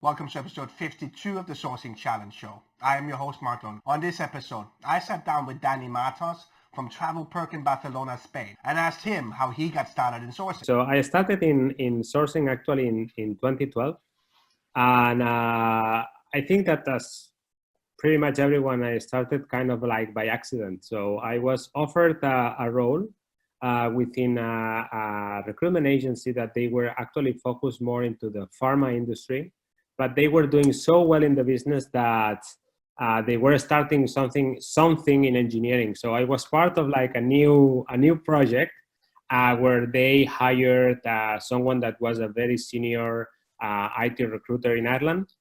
Welcome to episode 52 of the Sourcing Challenge Show. I am your host, Martin. On this episode, I sat down with Dani Martos from Travelperk in Barcelona, Spain, and asked him how he got started in sourcing. So I started in sourcing actually in 2012. And I think that as pretty much everyone, I started kind of like by accident. So I was offered a role within a recruitment agency that they were actually focused more into the pharma industry, but they were doing so well in the business that they were starting something in engineering. So I was part of like a new project where they hired someone that was a very senior IT recruiter in Ireland.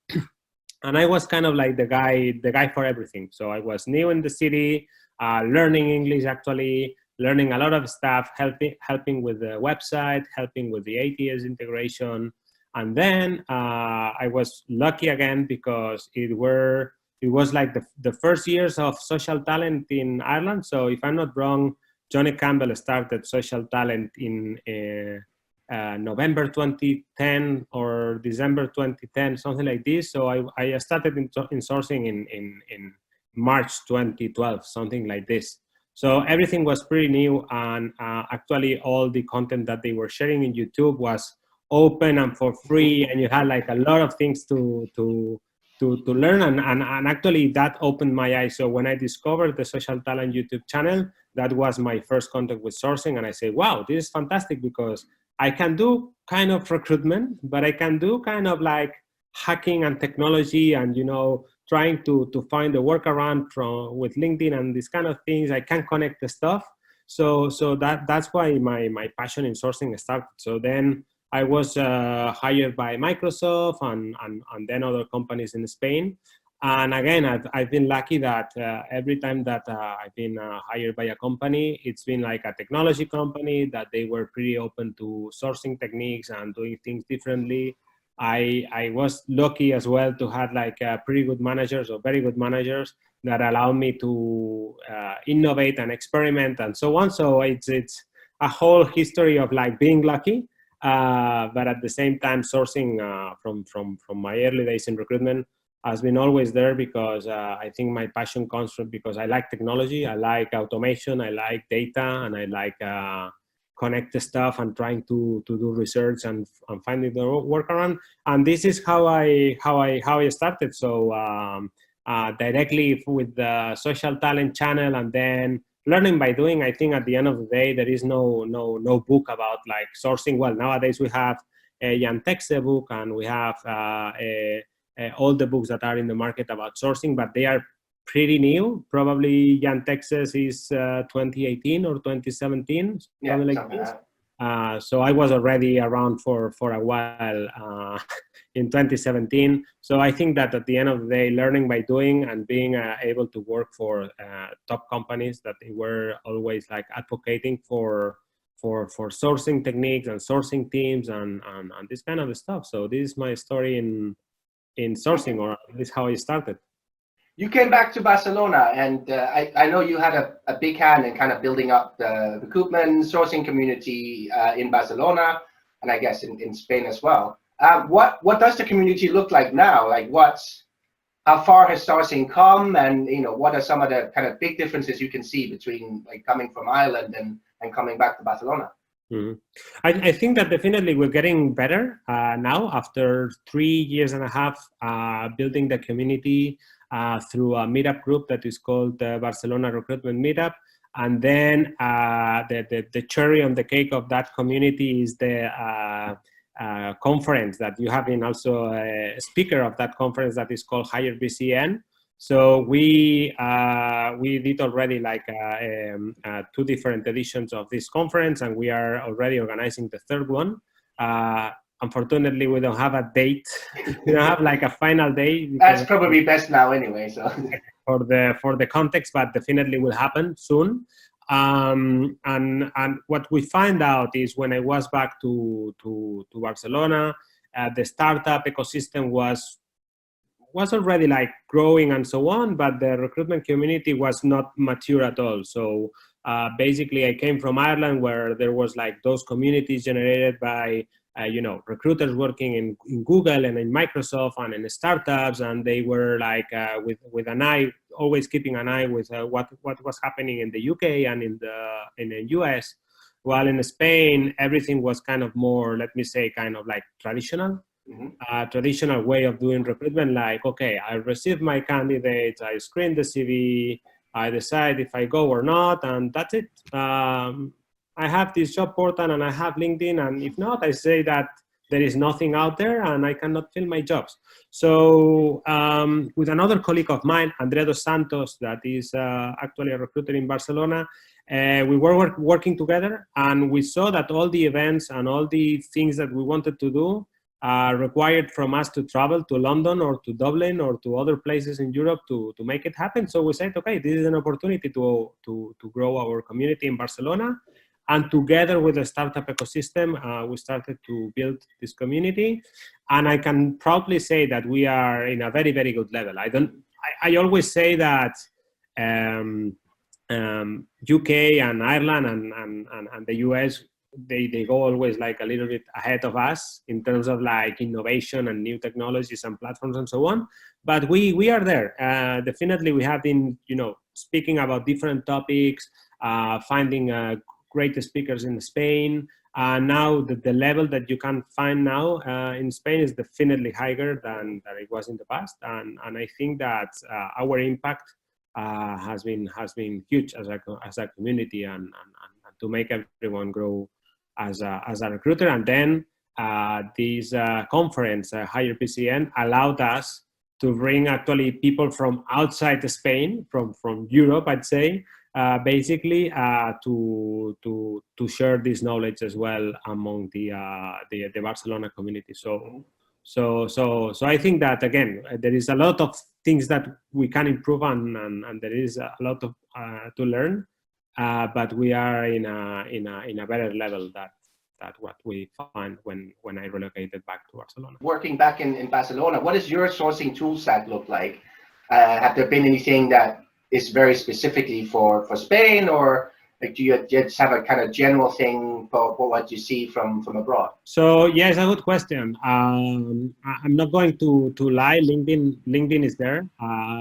And I was kind of like the guy for everything. So I was new in the city, learning English, actually learning a lot of stuff, helping with the website, helping with the ATS integration. And then I was lucky again because it was like the first years of social talent in Ireland. So if I'm not wrong, Johnny Campbell started social talent in November 2010 or December 2010, something like this. So I started in sourcing in March 2012, something like this. So everything was pretty new, and actually all the content that they were sharing in YouTube was open and for free, and you had like a lot of things to learn, and actually that opened my eyes. So when I discovered the Social Talent YouTube channel, that was my first contact with sourcing, and I said, wow, this is fantastic because I can do kind of recruitment, but I can do kind of like hacking and technology and, trying to find a workaround with LinkedIn and these kind of things. I can connect the stuff. So that's why my passion in sourcing started. So then I was hired by Microsoft and then other companies in Spain. And again, I've been lucky that every time that I've been hired by a company, it's been like a technology company that they were pretty open to sourcing techniques and doing things differently. I was lucky as well to have like pretty good managers or very good managers that allow me to innovate and experiment and so on. So it's a whole history of like being lucky, but at the same time sourcing from my early days in recruitment has been always there because I think my passion comes from because I like technology, I like automation, I like data, and I like connect the stuff and trying to do research and finding the workaround. And this is how I started. So directly with the Social Talent channel, and then learning by doing. I think at the end of the day, there is no book about like sourcing. Well, nowadays we have a Jan Texe book, and we have all the books that are in the market about sourcing, but they are pretty new. Probably Jan Texas is 2018 or 2017, something like this. So I was already around for a while in 2017. So I think that at the end of the day, learning by doing and being able to work for top companies that they were always like advocating for sourcing techniques and sourcing teams and this kind of stuff. So this is my story in sourcing, or this is how I started. You came back to Barcelona, and I know you had a big hand in kind of building up the recruitment sourcing community in Barcelona, and I guess in Spain as well. What does the community look like now? Like how far has sourcing come, and what are some of the kind of big differences you can see between like coming from Ireland and coming back to Barcelona? Mm-hmm. I think that definitely we're getting better now after 3 years and a half building the community through a meetup group that is called the Barcelona Recruitment Meetup. And then the cherry on the cake of that community is the conference that you have been also a speaker of that conference that is called Higher BCN. So we did already like 2 different editions of this conference, and we are already organizing the 3rd one. Unfortunately, we don't have a date. We don't have like a final date. That's probably best now anyway. So for the context, but definitely will happen soon. And what we find out is when I was back to Barcelona, the startup ecosystem was already like growing and so on, but the recruitment community was not mature at all. So basically I came from Ireland, where there was like those communities generated by recruiters working in Google and in Microsoft and in startups, and they were like with an eye, always keeping an eye with what was happening in the UK and in the US. While in Spain, everything was kind of more, let me say, kind of like traditional. Traditional way of doing recruitment, like, okay, I receive my candidates, I screen the CV, I decide if I go or not, and that's it. I have this job portal and I have LinkedIn, and if not, I say that there is nothing out there and I cannot fill my jobs. So with another colleague of mine, Andrea dos Santos, that is actually a recruiter in Barcelona, we were working together, and we saw that all the events and all the things that we wanted to do required from us to travel to London or to Dublin or to other places in Europe to make it happen. So we said, okay, this is an opportunity to grow our community in Barcelona. And together with the startup ecosystem, we started to build this community. And I can proudly say that we are in a very, very good level. I always say that UK and Ireland and the US, they go always like a little bit ahead of us in terms of like innovation and new technologies and platforms and so on. But we are there. Definitely, we have been, speaking about different topics, finding great speakers in Spain. Now the level that you can find now in Spain is definitely higher than it was in the past. And I think that our impact has been huge as a community and to make everyone grow as a recruiter. And then this conference, Hire PCN, allowed us to bring actually people from outside Spain, from Europe, I'd say, basically to share this knowledge as well among the Barcelona community. So I think that, again, there is a lot of things that we can improve on, and there is a lot of to learn. But we are in a better level that what we find when I relocated back to Barcelona. Working back in Barcelona, what does your sourcing tool set look like? Have there been anything that is very specifically for Spain, or like do you just have a kind of general thing for what you see from abroad? So yes, a good question. I'm not going to lie. LinkedIn is there.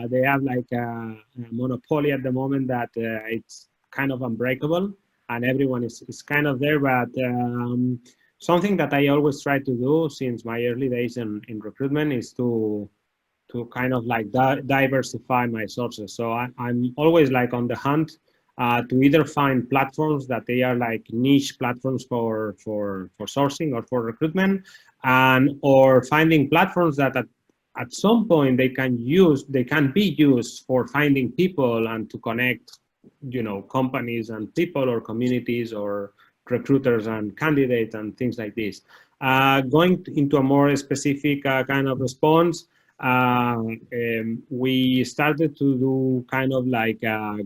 They have like a monopoly at the moment that it's kind of unbreakable, and everyone is kind of there. But something that I always try to do since my early days in recruitment is to kind of like diversify my sources. So I'm always like on the hunt to either find platforms that they are like niche platforms for sourcing or for recruitment, or finding platforms that at some point they can be used for finding people and to connect, companies and people or communities or recruiters and candidates and things like this. Going into a more specific kind of response, we started to do kind of like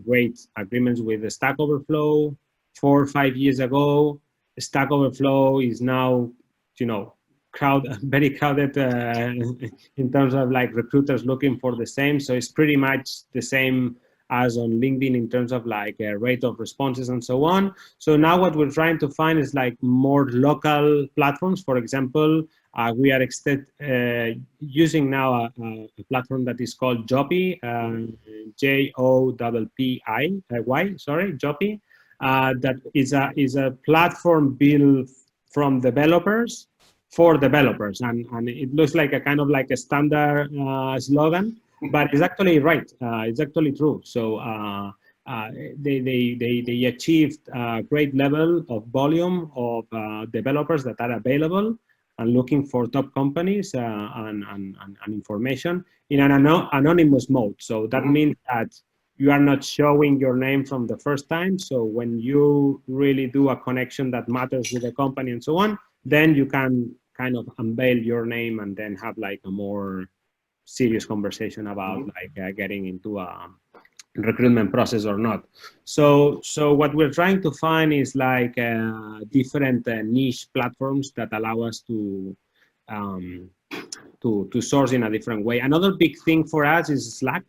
great agreements with the Stack Overflow 4 or 5 years ago. Stack Overflow is now, very crowded in terms of like recruiters looking for the same. So it's pretty much the same as on LinkedIn in terms of like a rate of responses and so on. So now what we're trying to find is like more local platforms. For example, we are using now a platform that is called Joppy, Joppy, sorry, Joppy. That is a platform built from developers for developers, and it looks like a kind of like a standard slogan, but it's actually right. It's actually true. So they achieved a great level of volume of developers that are available and looking for top companies and information in an anonymous mode. So that means that you are not showing your name from the first time. So when you really do a connection that matters with the company and so on, then you can kind of unveil your name and then have like a more serious conversation about like getting into a recruitment process or not. So what we're trying to find is like different niche platforms that allow us to source in a different way. Another big thing for us is Slack.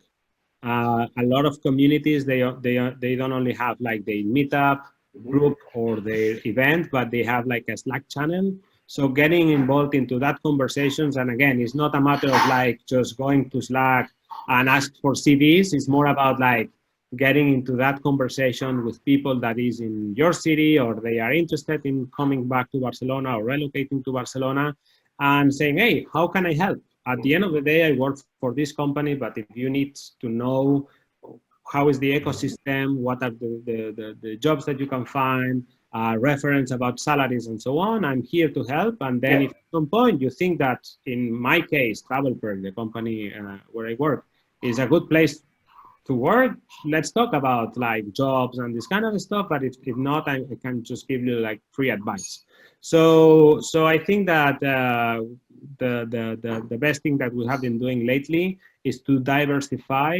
A lot of communities, they don't only have like the meetup group or their event, but they have like a Slack channel. So getting involved into that conversations, and again, it's not a matter of like just going to Slack and ask for CVs. It's more about like getting into that conversation with people that is in your city, or they are interested in coming back to Barcelona or relocating to Barcelona, and saying, hey, how can I help? At the end of the day, I work for this company, but if you need to know how is the ecosystem, what are the jobs that you can find, reference about salaries and so on, I'm here to help. And then if at some point you think that, in my case, Travelperk, the company where I work, is a good place to work, let's talk about like jobs and this kind of stuff. But if not, I can just give you like free advice. So I think that the best thing that we have been doing lately is to diversify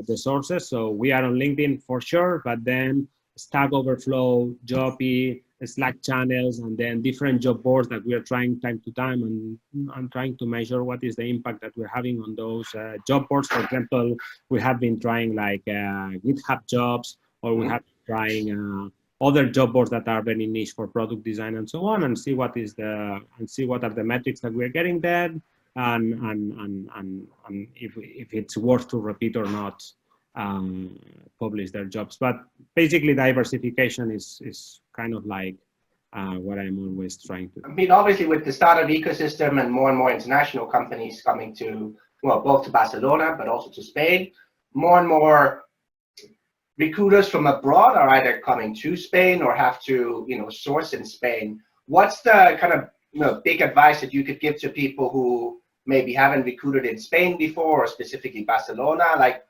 the sources. So we are on LinkedIn for sure, but then Stack Overflow, Jobby, Slack channels, and then different job boards that we are trying time to time, and trying to measure what is the impact that we're having on those job boards. For example, we have been trying like GitHub jobs, or we have been trying other job boards that are very niche for product design and so on, and see what are the metrics that we're getting there, and if it's worth to repeat or not, publish their jobs. But basically, diversification is kind of like what I'm always trying to do. I mean, obviously, with the startup ecosystem and more international companies coming to, well, both to Barcelona, but also to Spain, more and more recruiters from abroad are either coming to Spain or have to, source in Spain. What's the kind of, big advice that you could give to people who maybe haven't recruited in Spain before, or specifically Barcelona? Like,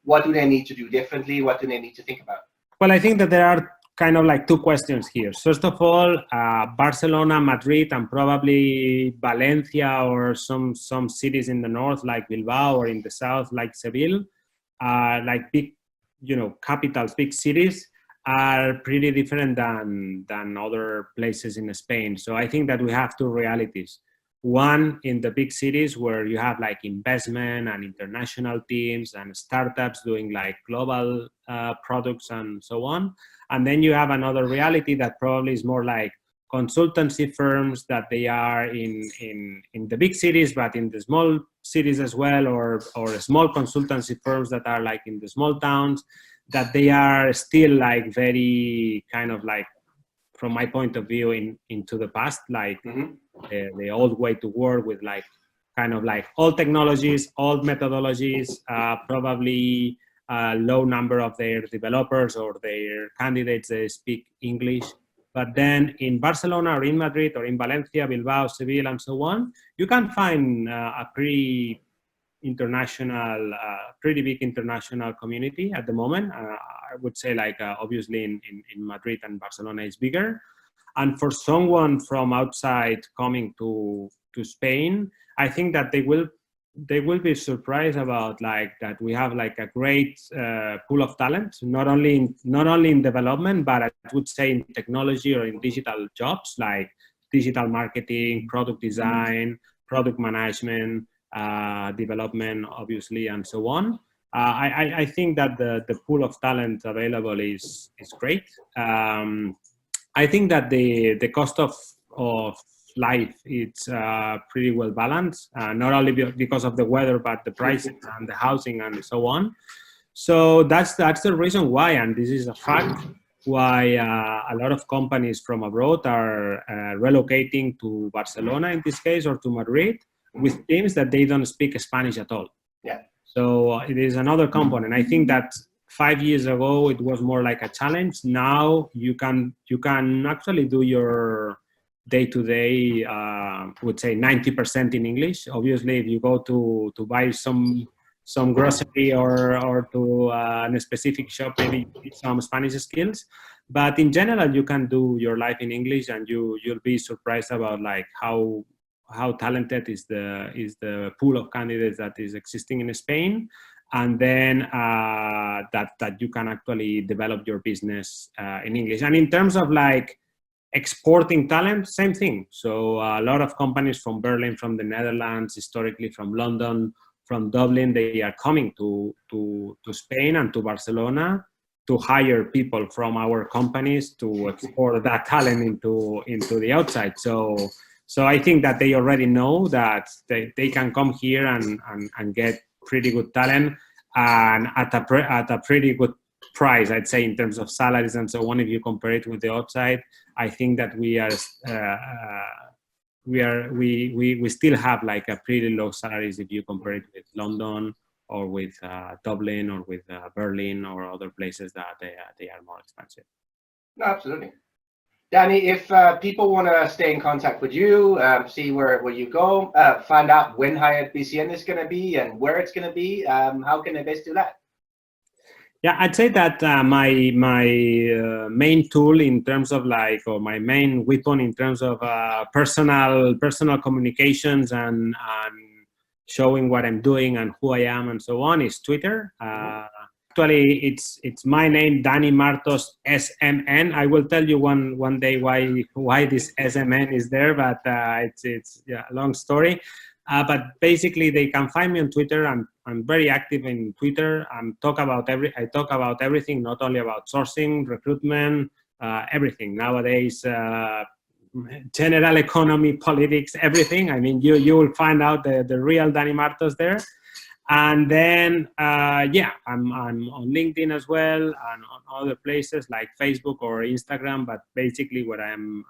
what do they need to do differently? What do they need to think about? Well, I think that there are kind of like two questions here. First of all, Barcelona, Madrid, and probably Valencia, or some cities in the north like Bilbao, or in the south like Seville, like big, capitals, big cities, are pretty different than other places in Spain. So I think that we have two realities. One, in the big cities where you have like investment and international teams and startups doing like global products and so on. And then you have another reality that probably is more like consultancy firms, that they are in the big cities, but in the small cities as well, or small consultancy firms that are like in the small towns, that they are still like very kind of like, from my point of view, into the past, like the old way to work, with like kind of like old technologies, old methodologies, probably a low number of their developers or their candidates they speak English. But then in Barcelona, or in Madrid, or in Valencia, Bilbao, Seville, and so on, you can find a pretty big international community at the moment. I would say like obviously in Madrid and Barcelona is bigger. And for someone from outside coming to Spain, I think that they will be surprised about like that we have like a great pool of talent, not only in development, but I would say in technology or in digital jobs like digital marketing, product design, product management, development, obviously, and so on. I think that the pool of talent available is great. I think that the cost of life, it's pretty well balanced, not only because of the weather, but the prices and the housing and so on. So that's the reason why, and this is a fact, why a lot of companies from abroad are relocating to Barcelona in this case, or to Madrid, with teams that they don't speak Spanish at all. Yeah. So it is another component. I think that 5 years ago it was more like a challenge. Now you can actually do your day-to-day, would say 90% in English. Obviously, if you go to buy some grocery or to a specific shop, maybe you need some Spanish skills. But in general, you can do your life in English, and you'll be surprised about like how talented is the pool of candidates that is existing in Spain, and then that you can actually develop your business in English. And in terms of like exporting talent, same thing. So a lot of companies from Berlin, from the Netherlands, historically from London, from Dublin, they are coming to Spain and to Barcelona to hire people from our companies to export that talent into the outside. So So I think that they already know that they can come here and get pretty good talent and at a pretty good price, I'd say, in terms of salaries and so on. If you compare it with the outside, I think that we still have like a pretty low salaries if you compare it with London or with Dublin or with Berlin or other places that they are more expensive. No, absolutely. Dani, if people want to stay in contact with you, see where you go, find out when Hyatt BCN is going to be and where it's going to be, how can they best do that? Yeah, I'd say that my main tool in terms of or my main weapon in terms of personal communications and showing what I'm doing and who I am and so on is Twitter. Actually, it's my name, Dani Martos SMN. I will tell you one day why this SMN is there, but it's a long story. But basically, they can find me on Twitter. I'm very active in Twitter. I talk about everything, not only about sourcing, recruitment, everything nowadays. General economy, politics, everything. I mean, you will find out the real Dani Martos there. And then, I'm on LinkedIn as well and on other places like Facebook or Instagram. But basically, what I am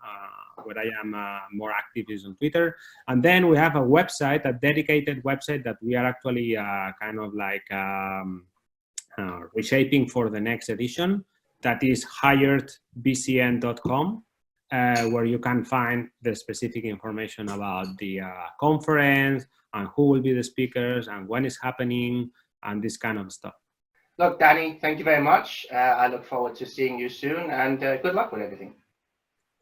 more active is on Twitter. And then we have a website, a dedicated website that we are actually reshaping for the next edition. That is hiredbcn.com. Where you can find the specific information about the conference and who will be the speakers and when it's happening and this kind of stuff. Look, Dani, thank you very much. I look forward to seeing you soon and good luck with everything.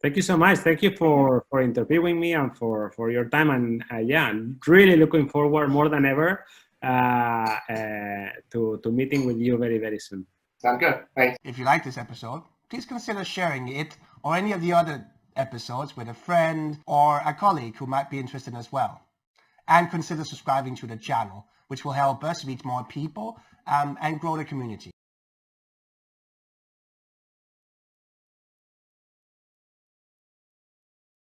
Thank you so much. Thank you for interviewing me and for your time. And I'm really looking forward more than ever to meeting with you very, very soon. Sounds good. Thanks. If you like this episode, please consider sharing it or any of the other episodes with a friend or a colleague who might be interested as well. And consider subscribing to the channel, which will help us reach more people and grow the community.